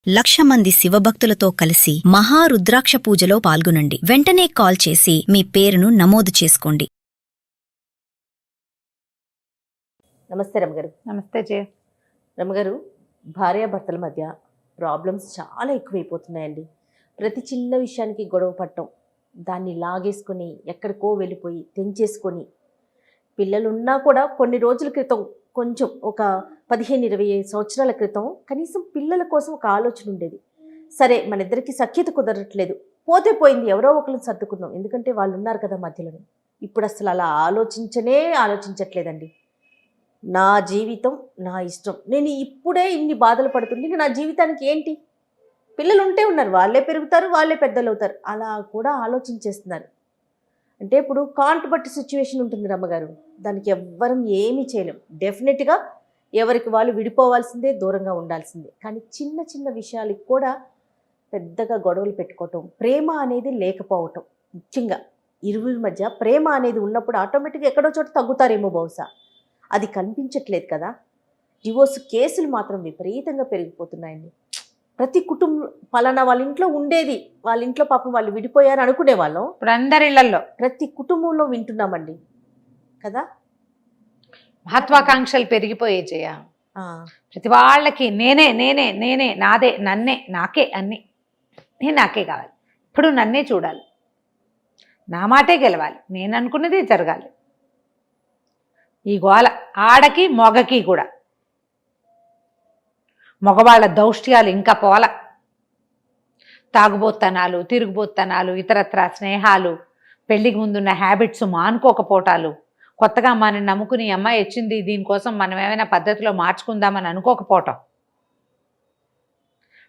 1,00,000 మంది శివభక్తులతో కలిసి మహారుద్రాక్ష పూజలో పాల్గొనండి. వెంటనే కాల్ చేసి మీ పేరును నమోదు చేసుకోండి. నమస్తే రమగారు. నమస్తే జయ. రమగారు, భార్యాభర్తల మధ్య ప్రాబ్లమ్స్ చాలా ఎక్కువైపోతున్నాయండి. ప్రతి చిన్న విషయానికి గొడవ పడటం, దాన్ని లాగేసుకొని ఎక్కడికో వెళ్ళిపోయి తెంచేసుకొని, పిల్లలున్నా కూడా కొన్ని రోజుల క్రితం కొంచెం ఒక 15-20 సంవత్సరాల క్రితం కనీసం పిల్లల కోసం ఒక ఆలోచన ఉండేది. సరే, మన ఇద్దరికి సఖ్యత కుదరట్లేదు, పోతే పోయింది, ఎవరో ఒకరిని సర్దుకుందాం, ఎందుకంటే వాళ్ళు ఉన్నారు కదా మధ్యలోనే. ఇప్పుడు అసలు అలా ఆలోచించట్లేదండి. నా జీవితం నా ఇష్టం, నేను ఇప్పుడే ఇన్ని బాధలు పడుతుంటే నా జీవితానికి ఏంటి? పిల్లలు ఉంటే ఉన్నారు, వాళ్ళే పెరుగుతారు, వాళ్ళే పెద్దలు అవుతారు, అలా కూడా ఆలోచించేస్తున్నారు. అంటే ఇప్పుడు కాంట్ బట్టి సిచ్యువేషన్ ఉంటుంది రమ్మగారు, దానికి ఎవ్వరం ఏమీ చేయలేం. డెఫినెట్గా ఎవరికి వాళ్ళు విడిపోవాల్సిందే, దూరంగా ఉండాల్సిందే. కానీ చిన్న చిన్న విషయాలకు కూడా పెద్దగా గొడవలు పెట్టుకోవటం, ప్రేమ అనేది లేకపోవటం, ముఖ్యంగా ఇరువురి మధ్య ప్రేమ అనేది ఉన్నప్పుడు ఆటోమేటిక్గా ఎక్కడో చోట తగ్గుతారేమో బహుశా. అది కనిపించట్లేదు కదా. డివోర్స్ కేసులు మాత్రం విపరీతంగా పెరిగిపోతున్నాయండి. ప్రతి కుటుంబం పలానా వాళ్ళ ఇంట్లో ఉండేది, వాళ్ళ ఇంట్లో పాపం వాళ్ళు విడిపోయారు అనుకునే వాళ్ళం, ఇప్పుడు అందరి ఇళ్లలో ప్రతి కుటుంబంలో వింటున్నామండి కదా. మహత్వాకాంక్షలు పెరిగిపోయే జయ. ప్రతి వాళ్ళకి నేనే నేనే నేనే నాదే నన్నే నాకే అన్ని నాకే కావాలి, ఇప్పుడు నన్నే చూడాలి, నా మాటే గెలవాలి, నేను అనుకున్నదే జరగాలి. ఈ గోల ఆడకి మొగకి కూడా. మగవాళ్ళ దౌష్ట్యాలు ఇంకా పోల, తాగుబోత్తనాలు, తిరుగుబోత్తనాలు, ఇతరత్ర స్నేహాలు, పెళ్లికి ముందున్న హ్యాబిట్స్ మానుకోకపోవటాలు, కొత్తగా మనని నమ్ముకుని అమ్మాయి వచ్చింది దీనికోసం మనం ఏమైనా పద్ధతిలో మార్చుకుందామని అనుకోకపోవటం,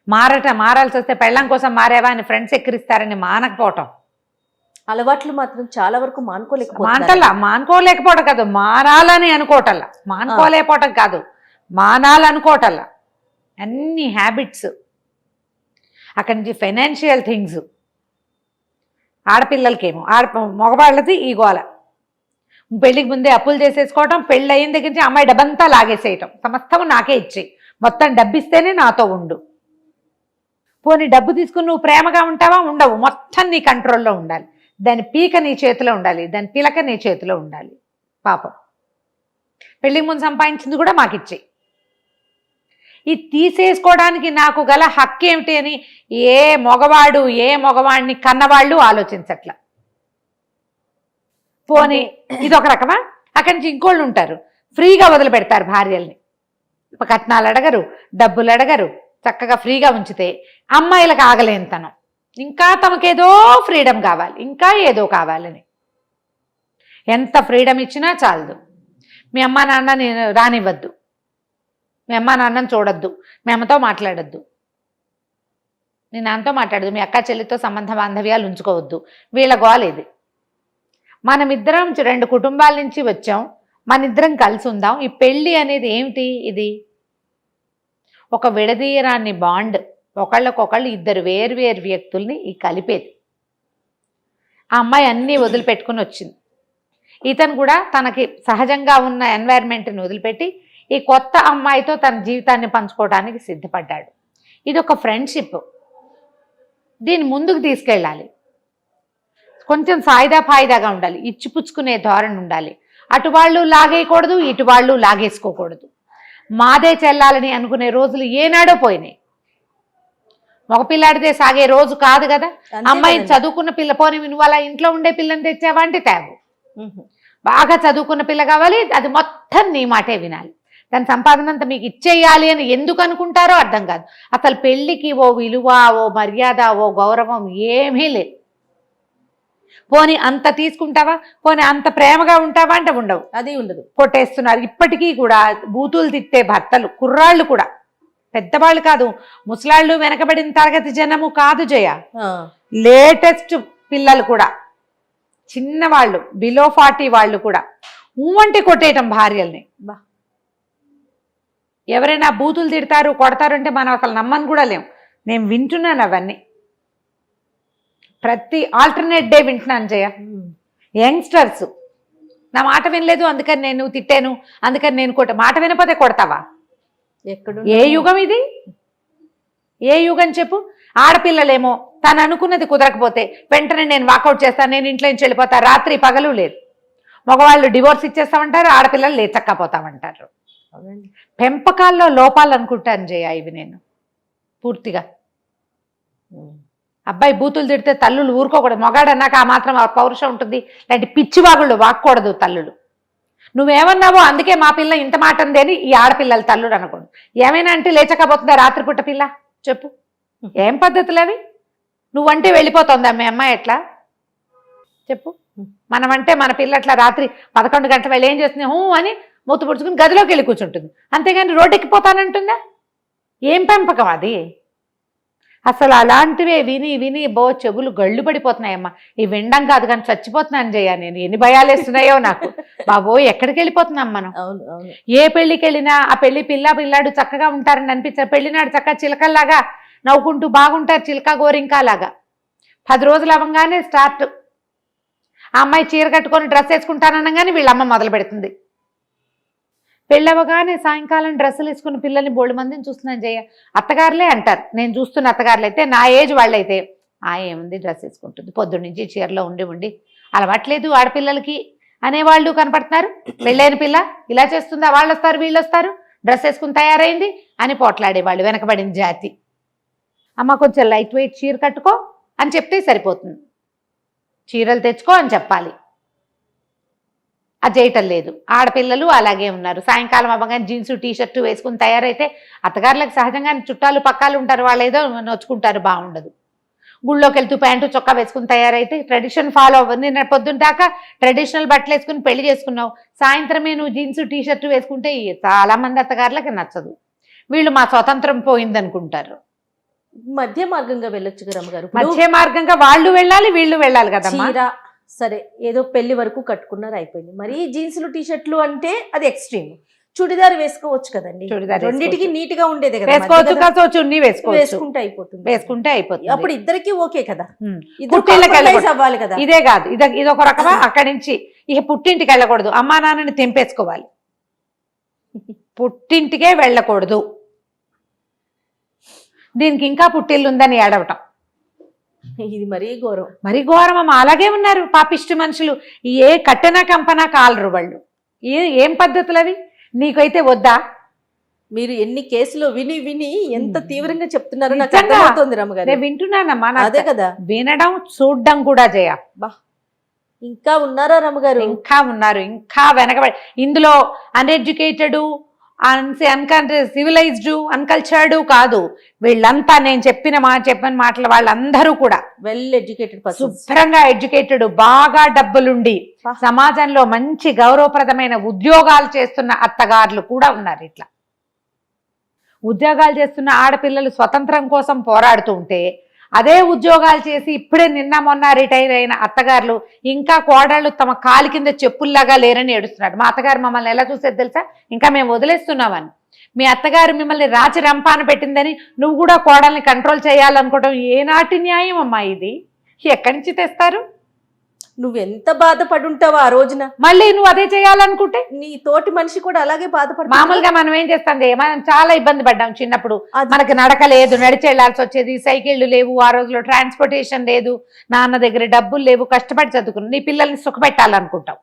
మారాల్సి వస్తే పెళ్ళం కోసం మారేవా అని ఫ్రెండ్స్ ఎక్కిరిస్తారని మానకపోవటం, అలవాట్లు మాత్రం చాలా వరకు మానుకోలేకపోవటం కాదు, మారాలని అనుకోవటల్లా, మానుకోలేకపోవటం కాదు, మానాలనుకోవటల్లా. అన్ని హ్యాబిట్స్, అక్కడి నుంచి ఫైనాన్షియల్ థింగ్స్. ఆడపిల్లలకేమో మగవాళ్ళది ఈ గోల. పెళ్ళికి ముందే అప్పులు చేసేసుకోవటం, పెళ్ళి అయిన దగ్గర నుంచి అమ్మాయి డబ్బంతా లాగేసేయటం, సమస్తము నాకే ఇచ్చేయి, మొత్తం డబ్బిస్తేనే నాతో ఉండు. పోనీ డబ్బు తీసుకుని నువ్వు ప్రేమగా ఉంటావా? ఉండవు, మొత్తం నీ కంట్రోల్లో ఉండాలి, దాని పీక నీ చేతిలో ఉండాలి, దాని పిలక నీ చేతిలో ఉండాలి. పాపం పెళ్ళికి ముందు సంపాదించింది కూడా మాకిచ్చేయి. ఇది తీసేసుకోవడానికి నాకు గల హక్కు ఏమిటి అని ఏ మగవాడిని కన్నవాళ్ళు ఆలోచించట్ల. పోనీ ఇదొక రకమా? అక్కడి నుంచి ఇంకోళ్ళు ఉంటారు, ఫ్రీగా వదిలిపెడతారు భార్యల్ని, కట్నాలు అడగరు, డబ్బులు అడగరు, చక్కగా ఫ్రీగా ఉంచితే అమ్మాయిలకు ఆగలేనితనం, ఇంకా తమకేదో ఫ్రీడమ్ కావాలి, ఇంకా ఏదో కావాలని. ఎంత ఫ్రీడమ్ ఇచ్చినా చాలదు. మీ అమ్మా నాన్నని రానివ్వద్దు, మీ అమ్మా నాన్నని చూడొద్దు, మీ అమ్మతో మాట్లాడొద్దు, నీ నాన్నతో మాట్లాడద్దు, మీ అక్క చెల్లితో సంబంధ బాంధవ్యాలు ఉంచుకోవద్దు. వీళ్ళ గోల ఇది. మనమిద్దరం 2 కుటుంబాల నుంచి వచ్చాం, మనిద్దరం కలిసి ఉందాం. ఈ పెళ్ళి అనేది ఏమిటి? ఇది ఒక విడదీయరాన్ని బాండ్, ఒకళ్ళకొకళ్ళు ఇద్దరు వేరు వ్యక్తుల్ని కలిపేది. ఆ అమ్మాయి అన్నీ వదిలిపెట్టుకుని వచ్చింది. ఇతను కూడా తనకి సహజంగా ఉన్న ఎన్వైర్న్మెంట్ని వదిలిపెట్టి ఈ కొత్త అమ్మాయితో తన జీవితాన్ని పంచుకోవడానికి సిద్ధపడ్డాడు. ఇది ఒక ఫ్రెండ్షిప్, దీన్ని ముందుకు తీసుకెళ్ళాలి. కొంచెం ఫాయిదాగా ఉండాలి, ఇచ్చిపుచ్చుకునే ధోరణి ఉండాలి. అటు వాళ్ళు లాగేయకూడదు, ఇటు వాళ్ళు లాగేసుకోకూడదు. మాదే చెల్లాలని అనుకునే రోజులు ఏనాడో పోయినాయి. మగపిల్లాడితే సాగే రోజు కాదు కదా. అమ్మాయి చదువుకున్న పిల్ల, పోనీ నువ్వు అలా ఇంట్లో ఉండే పిల్లని తెచ్చావా అంటే తేవు. బాగా చదువుకున్న పిల్ల కావాలి, అది మొత్తం నీ మాటే వినాలి, దాని సంపాదన అంతా మీకు ఇచ్చేయాలి అని ఎందుకు అనుకుంటారో అర్థం కాదు. అసలు పెళ్ళికి ఓ విలువ, ఓ మర్యాద, ఓ గౌరవం ఏమీ లేదు. పోనీ అంత తీసుకుంటావా, పోనీ అంత ప్రేమగా ఉంటావా అంటే ఉండవు, అది ఉండదు. కొట్టేస్తున్నారు ఇప్పటికీ కూడా. బూతులు తిట్టే భర్తలు, కుర్రాళ్ళు కూడా, పెద్దవాళ్ళు కాదు, ముసలాళ్ళు, వెనకబడిన తరగతి జనము కాదు జయ, లేటెస్ట్ పిల్లలు కూడా, చిన్నవాళ్ళు, బిలో 40 వాళ్ళు కూడా ఊవంటే కొట్టేయటం భార్యల్ని. ఎవరైనా బూతులు తిడతారు, కొడతారు అంటే మనం అసలు నమ్మని కూడా లేం. నేను వింటున్నాను అవన్నీ, ప్రతి ఆల్టర్నేట్ డే వింటున్నాను జయ. యంగ్స్టర్స్ నా మాట వినలేదు అందుకని నేను తిట్టాను, అందుకని నేను మాట వినపోతే కొడతావా? ఏ యుగం ఇది? ఏ యుగం చెప్పు? ఆడపిల్లలేమో తను అనుకున్నది కుదరకపోతే వెంటనే నేను వాకౌట్ చేస్తాను, నేను ఇంట్లో నుంచి వెళ్ళిపోతా, రాత్రి పగలు లేదు. మగవాళ్ళు డివోర్స్ ఇచ్చేస్తామంటారు, ఆడపిల్లలు లేచక్కపోతామంటారు. పెంపకాల్లో లోపాలు అనుకుంటాను జయ ఇవి నేను పూర్తిగా. అబ్బాయి బూతులు తిడితే తల్లులు ఊరుకోకూడదు. మొగాడన్నాక ఆ మాత్రం పౌరుషం ఉంటుంది. ఇలాంటి పిచ్చివాగుళ్ళు వాక్కూడదు తల్లులు. నువ్వేమన్నావో అందుకే మా పిల్ల ఇంత మాట ఉంది అని ఈ ఆడపిల్లల తల్లుడు అనకూడదు. ఏమైనా అంటే లేచకపోతుందా రాత్రిపూట పిల్ల? చెప్పు, ఏం పద్ధతులు అవి? నువ్వంటే వెళ్ళిపోతుందా మీ అమ్మాయి ఎట్లా చెప్పు? మనమంటే మన పిల్ల అట్లా రాత్రి 11 గంటల వేళ ఏం చేస్తుంది అని మూత పుడుచుకుని గదిలోకి వెళ్ళి కూర్చుంటుంది, అంతేగాని రోడ్డెక్కిపోతానంటుందా? ఏం పెంపకం అది? అసలు అలాంటివే విని విని చెవులు గళ్ళు పడిపోతున్నాయమ్మా. ఈ వినడం కాదు కానీ చచ్చిపోతున్నాను జయ నేను. ఎన్ని భయాలు వేస్తున్నాయో నాకు. బాబోయ్, ఎక్కడికి వెళ్ళిపోతున్నాం మనం? ఏ పెళ్లికి వెళ్ళినా ఆ పెళ్లి పిల్లాడు చక్కగా ఉంటారని అనిపించారు. పెళ్లినాడు చక్కగా చిలకల్లాగా నవ్వుకుంటూ బాగుంటారు, చిలక గోరింకాలాగా. 10 రోజులు అవ్వగానే స్టార్ట్. ఆ అమ్మాయి చీర కట్టుకొని డ్రెస్ వేసుకుంటాననగానే వీళ్ళమ్మ మొదలు పెడుతుంది. పెళ్ళవగానే సాయంకాలం డ్రెస్సులు వేసుకుని పిల్లల్ని బోల్డ్ మందిని చూస్తున్నాను జయ. అత్తగారులే అంటారు, నేను చూస్తున్న అత్తగారులు అయితే నా ఏజ్ వాళ్ళైతే ఏముంది డ్రెస్ వేసుకుంటుంది, పొద్దున్నుంచి చీరలో ఉండి అలవాట్లేదు ఆడపిల్లలకి అనేవాళ్ళు కనపడుతున్నారు. పెళ్ళైన పిల్ల ఇలా చేస్తుందా, వాళ్ళు వస్తారు వీళ్ళు వస్తారు, డ్రెస్ వేసుకుని తయారైంది అని పోట్లాడేవాళ్ళు వెనకబడిన జాతి. అమ్మ కొంచెం లైట్ వెయిట్ చీర కట్టుకో అని చెప్తే సరిపోతుంది, చీరలు తెచ్చుకో అని చెప్పాలి. అది చేయటం లేదు. ఆడపిల్లలు అలాగే ఉన్నారు. సాయంకాలం అవ్వగానే జీన్సు టీషర్టు వేసుకుని తయారైతే అత్తగారులకు సహజంగానే చుట్టాలు పక్కాలు ఉంటారు, వాళ్ళు ఏదో నొచ్చుకుంటారు, బాగుండదు. గుళ్ళోకి వెళ్తూ ప్యాంటు చొక్కా వేసుకుని తయారైతే ట్రెడిషన్ ఫాలో అవ్వదు. నిన్న పొద్దున్న దాకా ట్రెడిషనల్ బట్టలు వేసుకుని పెళ్లి చేసుకున్నావు, సాయంత్రమే నువ్వు జీన్సు టీషర్టు వేసుకుంటే చాలా మంది అత్తగారులకి నచ్చదు. వీళ్ళు మా స్వతంత్రం పోయిందనుకుంటారు. మధ్య మార్గంగా వెళ్ళొచ్చు రమ్మగారు. మధ్య మార్గంగా వాళ్ళు వెళ్ళాలి, వీళ్ళు వెళ్ళాలి కదా. సరే, ఏదో పెళ్లి వరకు కట్టుకున్నారు, అయిపోయింది. మరి జీన్సులు టీషర్ట్లు అంటే అది ఎక్స్ట్రీమ్. చుడిదార్ వేసుకోవచ్చు కదండి, రెండింటికి నీట్ గా ఉండేది కదా. వేసుకుంటే అయిపోతుంది. అప్పుడు ఇద్దరికి ఓకే కదా, అవ్వాలి కదా. ఇదే కాదు, ఇదొక రకమా. అక్కడి నుంచి ఇక పుట్టింటికి వెళ్ళకూడదు, అమ్మా నాన్నని తెంపేసుకోవాలి, పుట్టింటికే వెళ్ళకూడదు. దీనికి ఇంకా పుట్టిల్లు ఉందని ఏడవటం, ఇది మరీ ఘోరం. మరీ ఘోరం అమ్మ. అలాగే ఉన్నారు పాపిష్టి మనుషులు. ఏ కట్టెనా కంపనా కాలరు వాళ్ళు. ఏం పద్ధతులు అవి? నీకైతే వద్దా? మీరు ఎన్ని కేసులు విని విని ఎంత తీవ్రంగా చెప్తున్నారో నాకు అర్థమవుతోంది రమ్మగారు. నేను వింటున్నానమ్మా. అదే కదా, వినడం చూడడం కూడా చేయ. ఇంకా ఉన్నారా రమ్మగారు? ఇంకా ఉన్నారు, ఇంకా వెనకబడి. ఇందులో అన్ఎడ్యుకేటెడ్, సివిలైజ్డ్, అన్కల్చర్డ్ కాదు వీళ్ళంతా. నేను చెప్పిన మాటలు వాళ్ళందరూ కూడా వెల్ ఎడ్యుకేటెడ్, శుభ్రంగా ఎడ్యుకేటెడ్, బాగా డబ్బులుండి సమాజంలో మంచి గౌరవప్రదమైన ఉద్యోగాలు చేస్తున్న అత్తగారులు కూడా ఉన్నారు. ఇట్లా ఉద్యోగాలు చేస్తున్న ఆడపిల్లలు స్వతంత్రం కోసం పోరాడుతూ ఉంటే, అదే ఉద్యోగాలు చేసి ఇప్పుడే నిన్న మొన్న రిటైర్ అయిన అత్తగారులు ఇంకా కోడళ్ళు తమ కాలి కింద చెప్పుల్లాగా లేరని ఏడుస్తున్నాడు. మా అత్తగారు మమ్మల్ని ఎలా చూసేది తెలుసా, ఇంకా మేము వదిలేస్తున్నామని. మీ అత్తగారు మిమ్మల్ని రాచి రంపాన పెట్టిందని నువ్వు కూడా కోడల్ని కంట్రోల్ చేయాలనుకోవడం ఏనాటి న్యాయం అమ్మా ఇది? ఎక్కడి నుంచి తెస్తారు? నువ్వెంత బాధపడుంటావో ఆ రోజున. మళ్ళీ నువ్వు అదే చేయాలనుకుంటే నీ తోటి మనిషి కూడా అలాగే బాధపడు. మామూలుగా మనం ఏం చేస్తాం, మనం చాలా ఇబ్బంది పడ్డాం చిన్నప్పుడు. మనకి నడక లేదు, నడిచి వెళ్లాల్సి వచ్చేది, సైకిళ్లు లేవు, ఆ రోజులో ట్రాన్స్పోర్టేషన్ లేదు, నాన్న దగ్గర డబ్బులు లేవు, కష్టపడి చదువుకున్నావు. నీ పిల్లల్ని సుఖపెట్టాలనుకుంటావు,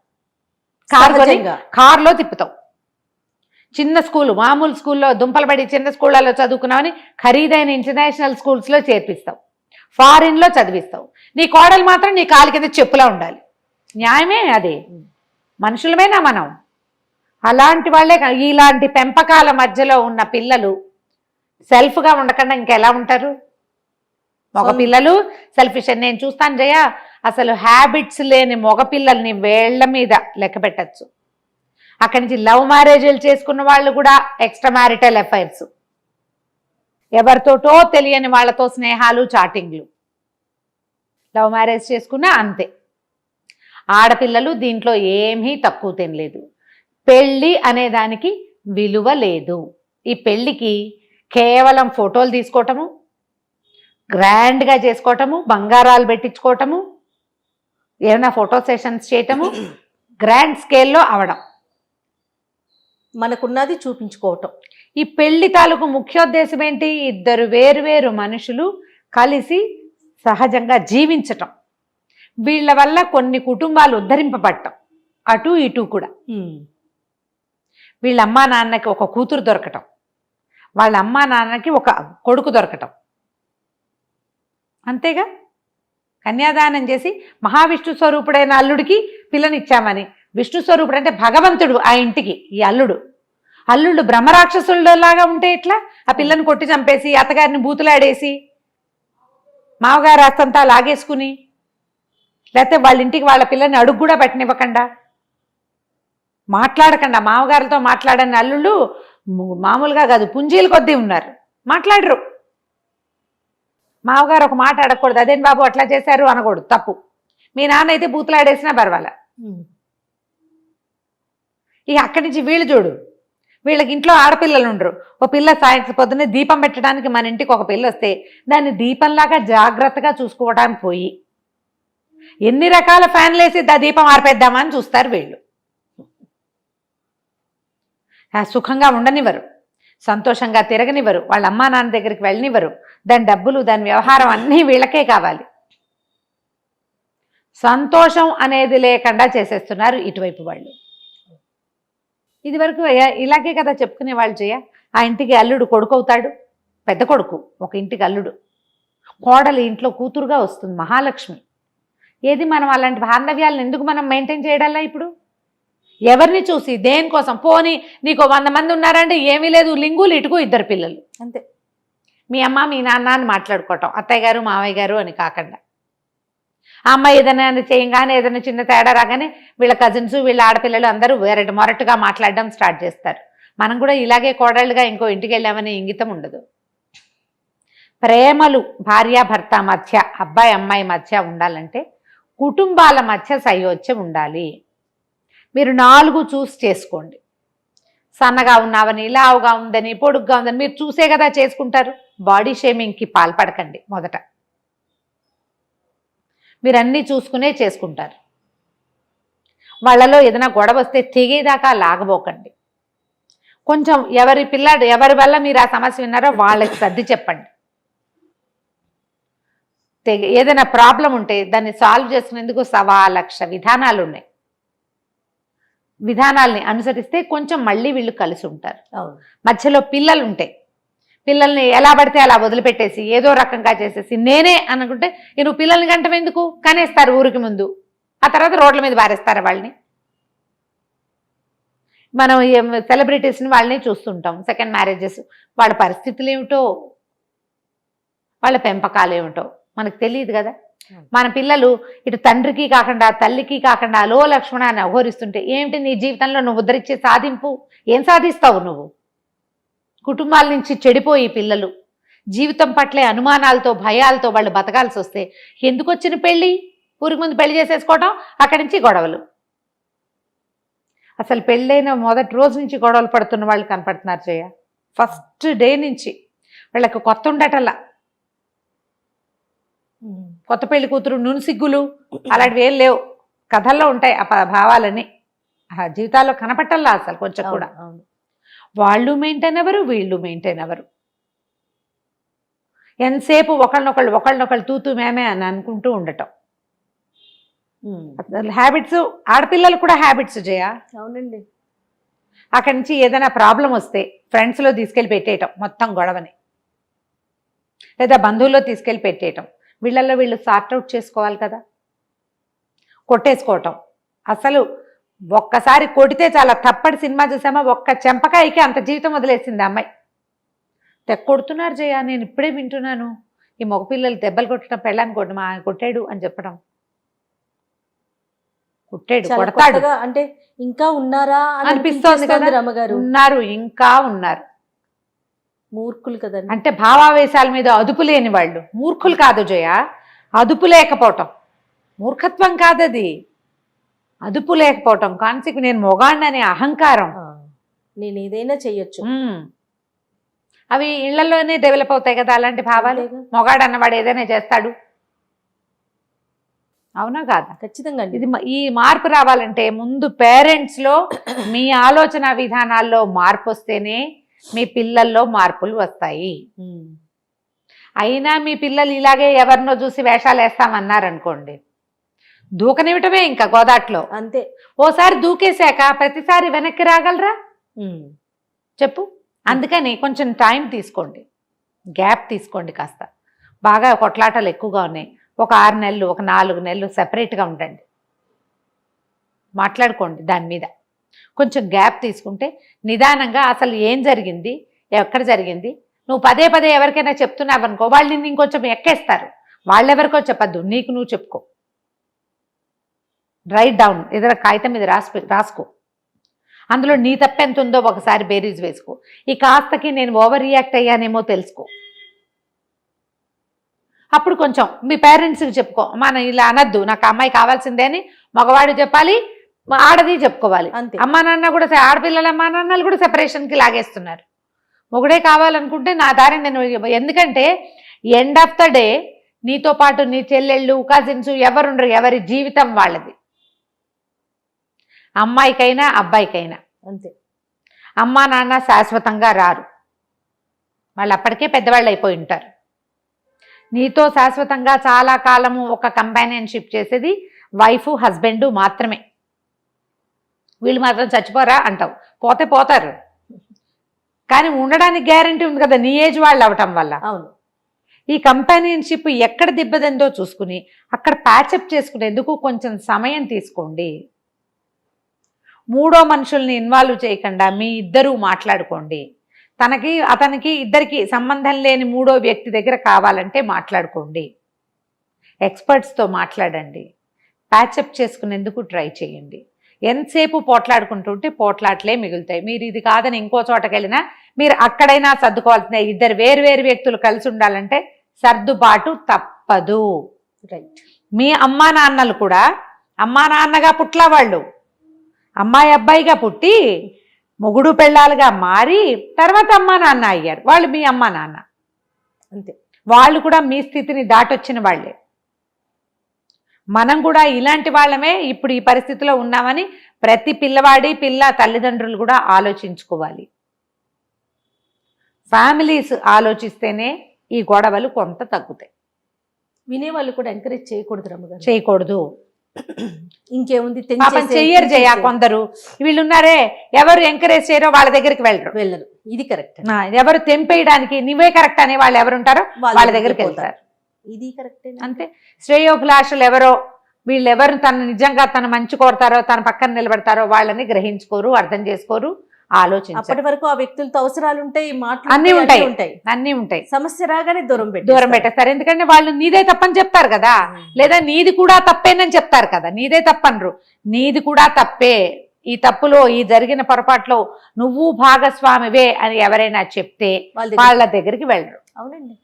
కారులో తిప్పుతావు. చిన్న స్కూలు, మామూలు స్కూల్లో దుంపలు పడి చిన్న స్కూళ్ళలో చదువుకున్నావని ఖరీదైన ఇంటర్నేషనల్ స్కూల్స్లో చేర్పిస్తావు, ఫారిన్లో చదివిస్తావు. నీ కోడలు మాత్రం నీ కాలి కింద చెప్పులా ఉండాలి. న్యాయమే అది? మనుషులమేనా మనం? అలాంటి వాళ్ళే. ఇలాంటి పెంపకాల మధ్యలో ఉన్న పిల్లలు సెల్ఫ్గా ఉండకుండా ఇంకెలా ఉంటారు? మగ పిల్లలు సెల్ఫిష్. నేను చూస్తాను జయ, అసలు హ్యాబిట్స్ లేని మగపిల్లల్ని వేళ్ల మీద లెక్క పెట్టచ్చు. అక్కడి నుంచి లవ్ మ్యారేజ్లు చేసుకున్న వాళ్ళు కూడా ఎక్స్ట్రా మ్యారిటల్ అఫైర్స్, ఎవరితోటో తెలియని వాళ్ళతో స్నేహాలు, చాటింగ్లు. లవ్ మ్యారేజ్ చేసుకున్నా అంతే. ఆడపిల్లలు దీంట్లో ఏమీ తక్కువ తినలేదు. పెళ్ళి అనేదానికి విలువ లేదు. ఈ పెళ్ళికి కేవలం ఫోటోలు తీసుకోవటము, గ్రాండ్గా చేసుకోవటము, బంగారాలు పెట్టించుకోవటము, ఏమైనా ఫోటో సెషన్స్ చేయటము, గ్రాండ్ స్కేల్లో అవడం, మనకున్నది చూపించుకోవటం. ఈ పెళ్లి తాలూకు ముఖ్యోద్దేశం ఏంటి? ఇద్దరు వేరు మనుషులు కలిసి సహజంగా జీవించటం, వీళ్ళ వల్ల కొన్ని కుటుంబాలు ఉద్ధరింపబడటం, అటు ఇటు కూడా. వీళ్ళ అమ్మా నాన్నకి ఒక కూతురు దొరకటం, వాళ్ళ అమ్మా నాన్నకి ఒక కొడుకు దొరకటం, అంతేగా. కన్యాదానం చేసి మహావిష్ణు స్వరూపుడైన అల్లుడికి పిల్లనిచ్చామని, విష్ణు స్వరూపుడు అంటే భగవంతుడు ఆ ఇంటికి ఈ అల్లుళ్ళు బ్రహ్మరాక్షసులాగా ఉంటే ఎట్లా? ఆ పిల్లని కొట్టి చంపేసి అత్తగారిని బూతులాడేసి మామగారు ఆస్తంతా లాగేసుకుని, లేకపోతే వాళ్ళ ఇంటికి వాళ్ళ పిల్లని అడుగు కూడా పెట్టనివ్వకుండా, మాట్లాడకుండా, మామగారితో మాట్లాడని అల్లుళ్ళు మామూలుగా కాదు పుంజీల కొద్దీ ఉన్నారు, మాట్లాడరు. మామగారు ఒక మాట అడగకూడదు, అదేం బాబు అట్లా చేశారు అనకూడదు, తప్పు. మీ నాన్న అయితే బూతులాడేసినా పర్వాలే. ఇక అక్కడి నుంచి వీళ్ళు చూడు, వీళ్ళకి ఇంట్లో ఆడపిల్లలు ఉండరు. ఓ పిల్ల సాయంత్రం పొద్దున్నే దీపం పెట్టడానికి మన ఇంటికి ఒక పిల్ల వస్తే దాన్ని దీపంలాగా జాగ్రత్తగా చూసుకోవడానికి పోయి ఎన్ని రకాల ఫ్యాన్లు వేసి దీపం ఆర్పేద్దామా అని చూస్తారు వీళ్ళు. సుఖంగా ఉండనివ్వరు, సంతోషంగా తిరగనివ్వరు, వాళ్ళ అమ్మా నాన్న దగ్గరికి వెళ్ళనివ్వరు. దాని డబ్బులు, దాని వ్యవహారం అన్నీ వీళ్ళకే కావాలి. సంతోషం అనేది లేకుండా చేసేస్తున్నారు ఇటువైపు వాళ్ళు. ఇది వరకు ఇలాగే కదా చెప్పుకునే వాళ్ళు చేయ. ఆ ఇంటికి అల్లుడు కొడుకు అవుతాడు, పెద్ద కొడుకు, ఒక ఇంటికి అల్లుడు. కోడలు ఇంట్లో కూతురుగా వస్తుంది, మహాలక్ష్మి. ఏది మనం అలాంటి బాంధవ్యాలను ఎందుకు మనం మెయింటైన్ చేయడాలా? ఇప్పుడు ఎవరిని చూసి దేనికోసం? పోనీ నీకు 100 మంది ఉన్నారంటే ఏమీ లేదు, లింగులు ఇటుకు ఇద్దరు పిల్లలు అంతే. మీ అమ్మ మీ నాన్న అని మాట్లాడుకోవటం, అత్తయ్య గారు మావయ్య గారు అని కాకుండా. ఆ అమ్మాయి ఏదైనా చేయగానే, ఏదైనా చిన్న తేడా రాగానే వీళ్ళ కజిన్స్, వీళ్ళ ఆడపిల్లలు అందరూ మొరటుగా మాట్లాడడం స్టార్ట్ చేస్తారు. మనం కూడా ఇలాగే కోడళ్ళుగా ఇంకో ఇంటికి వెళ్ళామనే ఇంగితం ఉండదు. ప్రేమలు భార్యాభర్త మధ్య, అబ్బాయి అమ్మాయి మధ్య ఉండాలంటే కుటుంబాల మధ్య సయోధ్యం ఉండాలి. మీరు 4 చూసి చేసుకోండి. సన్నగా ఉన్నావని, లావుగా ఉందని, పొడుగ్గా ఉందని మీరు చూసే కదా చేసుకుంటారు. బాడీ షేమింగ్కి పాల్పడకండి. మొదట మీరు అన్నీ చూసుకునే చేసుకుంటారు. వాళ్ళలో ఏదైనా గొడవ వస్తే తెగేదాకా లాగబోకండి. కొంచెం ఎవరి వల్ల మీరు ఆ సమస్య విన్నారో వాళ్ళకి సర్ది చెప్పండి. ఏదైనా ప్రాబ్లం ఉంటే దాన్ని సాల్వ్ చేసుకునేందుకు 1,00,000 విధానాలు ఉన్నాయి. విధానాల్ని అనుసరిస్తే కొంచెం మళ్ళీ వీళ్ళు కలిసి ఉంటారు. మధ్యలో పిల్లలు ఉంటాయి, పిల్లల్ని ఎలా పడితే అలా వదిలిపెట్టేసి ఏదో రకంగా చేసేసి నేనే అనుకుంటే నువ్వు పిల్లల్ని గంటం ఎందుకు కనేస్తారు ఊరికి ముందు, ఆ తర్వాత రోడ్ల మీద బారేస్తారు వాళ్ళని. మనం సెలబ్రిటీస్ని వాళ్ళని చూస్తుంటాం, సెకండ్ మ్యారేజెస్, వాళ్ళ పరిస్థితులు ఏమిటో, వాళ్ళ పెంపకాలు ఏమిటో మనకు తెలియదు కదా. మన పిల్లలు ఇటు తండ్రికి కాకుండా తల్లికి కాకుండా అలో లక్ష్మణ అని అఘోరిస్తుంటే ఏమిటి నీ జీవితంలో నువ్వు ఉద్ధరించే సాధింపు? ఏం సాధిస్తావు నువ్వు? కుటుంబాల నుంచి చెడిపోయి పిల్లలు జీవితం పట్లే అనుమానాలతో, భయాలతో వాళ్ళు బతకాల్సి వస్తే ఎందుకు వచ్చిన పెళ్ళి? ఊరికి ముందు పెళ్లి చేసేసుకోవటం, అక్కడి నుంచి గొడవలు. అసలు పెళ్ళైన మొదటి రోజు నుంచి గొడవలు పడుతున్న వాళ్ళు కనపడుతున్నారు జయ. ఫస్ట్ డే నుంచి వీళ్ళకి కొత్త ఉండటల్లా. కొత్త పెళ్లి కూతురు నునుసిగ్గులు అలాంటివి ఏం లేవు. కథల్లో ఉంటాయి ఆ భావాలని, ఆ జీవితాల్లో కనపట్టల్లా అసలు కొంచెం కూడా. వాళ్ళు మెయింటైన్ అవ్వరు, వీళ్ళు మెయింటైన్ అవ్వరు. ఎంతసేపు ఒకళ్ళనొకళ్ళు తూతూ మేమే అని అనుకుంటూ ఉండటం. హ్యాబిట్స్, ఆడపిల్లలు కూడా హ్యాబిట్స్ జయ. అవునండి. అక్కడి నుంచి ఏదైనా ప్రాబ్లం వస్తే ఫ్రెండ్స్లో తీసుకెళ్ళి పెట్టేయటం మొత్తం గొడవని, లేదా బంధువుల్లో తీసుకెళ్ళి పెట్టేయటం. వీళ్ళల్లో వీళ్ళు సార్ట్అవుట్ చేసుకోవాలి కదా. కొట్టేసుకోవటం, అసలు ఒక్కసారి కొడితే చాలా. తప్పటి సినిమా చూసామా, ఒక్క చెంపకాయకి అంత జీవితం వదిలేసింది అమ్మాయి. కొడుతున్నారు జయ, నేను ఇప్పుడే వింటున్నాను. ఈ మగపిల్లలు దెబ్బలు కొట్టడం, పెళ్ళాన్ని కొట్టాడు అని చెప్పడం. కొట్టాడు, కొడతాడు అంటే ఇంకా ఉన్నారా అనిపిస్తోంది కదా. రమ్మగారు ఉన్నారు, ఇంకా ఉన్నారు. మూర్ఖులు కదా. అంటే భావావేశాల మీద అదుపు లేని వాళ్ళు మూర్ఖులు కాదు జయ. అదుపు లేకపోవటం మూర్ఖత్వం కాదది, అదుపు లేకపోవటం. కాన్సిక్ నేను మొగాడిననే అహంకారం, నేను ఏదైనా చెయ్యొచ్చు. అవి ఇళ్లలోనే డెవలప్ అవుతాయి కదా అలాంటి భావాలు. మొగాడు అన్నవాడు ఏదైనా చేస్తాడు, అవునా కాదా? ఖచ్చితంగా. ఇది ఈ మార్పు రావాలంటే ముందు పేరెంట్స్లో మీ ఆలోచన విధానాల్లో మార్పు వస్తేనే మీ పిల్లల్లో మార్పులు వస్తాయి. ఉమ్. అయినా మీ పిల్లలు ఇలాగే ఎవరినో చూసి వేషాలు వేస్తామన్నారనుకోండి, దూకనివ్వటమే ఇంకా గోదాట్లో. అంతే. ఓసారి దూకేశాక ప్రతిసారి వెనక్కి రాగలరా ఉమ్. చెప్పు? అందుకని కొంచెం టైం తీసుకోండి, గ్యాప్ తీసుకోండి. కాస్త బాగా కొట్లాటలు ఎక్కువగా ఉన్నాయి, ఒక 6 నెలలు, ఒక 4 నెలలు సెపరేట్గా ఉండండి, మాట్లాడుకోండి. దాని మీద కొంచెం గ్యాప్ తీసుకుంటే నిదానంగా అసలు ఏం జరిగింది, ఎక్కడ జరిగింది, నువ్వు పదే పదే ఎవరికైనా చెప్తున్నావనుకో, వాళ్ళు నిన్ను ఇంకొంచెం ఎక్కేస్తారు. వాళ్ళెవరికో చెప్పద్దు, నీకు నువ్వు చెప్పుకో. రైట్ డౌన్, ఏదైనా కాగితం మీద రాసుకో. అందులో నీ తప్పు ఎంత ఉందో ఒకసారి బేరీజ్ వేసుకో. ఈ కాస్తకి నేను ఓవర్ రియాక్ట్ అయ్యానేమో తెలుసుకో. అప్పుడు కొంచెం మీ పేరెంట్స్కి చెప్పుకో, మనం ఇలా అనద్దు, నాకు అమ్మాయి కావాల్సిందే అని మగవాడు చెప్పాలి, ఆడది చెప్పుకోవాలి. అంతే. అమ్మా నాన్న కూడా, ఆడపిల్లల అమ్మా నాన్నలు కూడా సెపరేషన్కి లాగేస్తున్నారు. మొగుడే కావాలనుకుంటే నా దారి నేను, ఎందుకంటే ఎండ్ ఆఫ్ ద డే నీతో పాటు నీ చెల్లెళ్ళు, కజిన్స్ ఎవరుండరు, ఎవరి జీవితం వాళ్ళది. అమ్మాయికైనా అబ్బాయికైనా అంతే. అమ్మా నాన్న శాశ్వతంగా రారు, వాళ్ళు అప్పటికే పెద్దవాళ్ళు అయిపోయి ఉంటారు. నీతో శాశ్వతంగా చాలా కాలము ఒక కంపానియన్షిప్ చేసేది వైఫ్ హస్బెండ్ మాత్రమే. వీళ్ళు మాత్రం చచ్చిపోరా అంటావు, పోతే పోతారు, కానీ ఉండడానికి గ్యారంటీ ఉంది కదా నీ ఏజ్ వాళ్ళు అవటం వల్ల. అవును. ఈ కంపానియన్షిప్ ఎక్కడ దిబ్బదందో చూసుకుని అక్కడ ప్యాచప్ చేసుకునేందుకు కొంచెం సమయం తీసుకోండి. మూడో మనుషుల్ని ఇన్వాల్వ్ చేయకుండా మీ ఇద్దరూ మాట్లాడుకోండి. తనకి అతనికి ఇద్దరికి సంబంధం లేని మూడో వ్యక్తి దగ్గర కావాలంటే మాట్లాడుకోండి, ఎక్స్పర్ట్స్తో మాట్లాడండి, ప్యాచప్ చేసుకునేందుకు ట్రై చేయండి. ఎంతసేపు పోట్లాడుకుంటుంటే పోట్లాట్లే మిగులుతాయి. మీరు ఇది కాదని ఇంకో చోటకి వెళ్ళినా మీరు అక్కడైనా సర్దుకోవాల్సిందే. ఇద్దరు వేరు వ్యక్తులు కలిసి ఉండాలంటే సర్దుబాటు తప్పదు. రైట్. మీ అమ్మా నాన్నలు కూడా అమ్మా నాన్నగా పుట్లా, వాళ్ళు అమ్మాయి అబ్బాయిగా పుట్టి మొగుడు పెళ్ళాలుగా మారి తర్వాత అమ్మా నాన్న అయ్యారు. వాళ్ళు మీ అమ్మా నాన్న, అంతే. వాళ్ళు కూడా మీ స్థితిని దాటొచ్చిన వాళ్ళే. మనం కూడా ఇలాంటి వాళ్ళమే ఇప్పుడు ఈ పరిస్థితిలో ఉన్నామని ప్రతి పిల్ల తల్లిదండ్రులు కూడా ఆలోచించుకోవాలి. ఫ్యామిలీస్ ఆలోచిస్తేనే ఈ గొడవలు కొంత తగ్గుతాయి. వినేవాళ్ళు కూడా ఎంకరేజ్ చేయకూడదు రమ్మగారు, చేయకూడదు. ఇంకేముంది పాపం చెయ్యరు జయ. కొందరు వీళ్ళు ఉన్నారే, ఎవరు ఎంకరేజ్ చేయరో వాళ్ళ దగ్గరికి వెళ్ళరు. ఇది కరెక్ట్. ఎవరు తెంపేయడానికి నువ్వే కరెక్ట్ అనే వాళ్ళు ఎవరుంటారో వాళ్ళ దగ్గరికి వెళ్తారు. ఇది కరెక్టే. అంతే. శ్రేయోభిలాషులు ఎవరో, వీళ్ళెవరు తను నిజంగా తన మంచి కోరతారో, తన పక్కన నిలబడతారో వాళ్ళని గ్రహించుకోరు, అర్థం చేసుకోరు, ఆలోచించరు. అప్పటి వరకు ఆ వ్యక్తులతో అవసరాలు ఉంటాయి, మాటలు అన్నీ ఉంటాయి. సమస్య రాగానే దూరం పెట్టేస్తారు. ఎందుకంటే వాళ్ళు నీదే తప్పని చెప్తారు కదా, లేదా నీది కూడా తప్పేనని చెప్తారు కదా. నీదే తప్పనరు, నీది కూడా తప్పే, ఈ తప్పులో, ఈ జరిగిన పొరపాట్లో నువ్వు భాగస్వామివే అని ఎవరైనా చెప్తే వాళ్ళ దగ్గరికి వెళ్ళరు. అవునండి.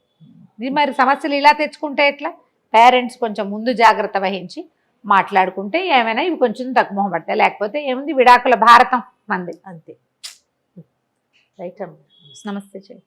ఇది మరి సమస్యలు ఇలా తెచ్చుకుంటే ఎట్లా? పేరెంట్స్ కొంచెం ముందు జాగ్రత్త వహించి మాట్లాడుకుంటే ఏమైనా ఇవి కొంచెం తక్కువ పడతాయి. లేకపోతే ఏముంది, విడాకుల భారతం మంది. అంతే. రైట్ అమ్మ. నమస్తే చెయ్యి.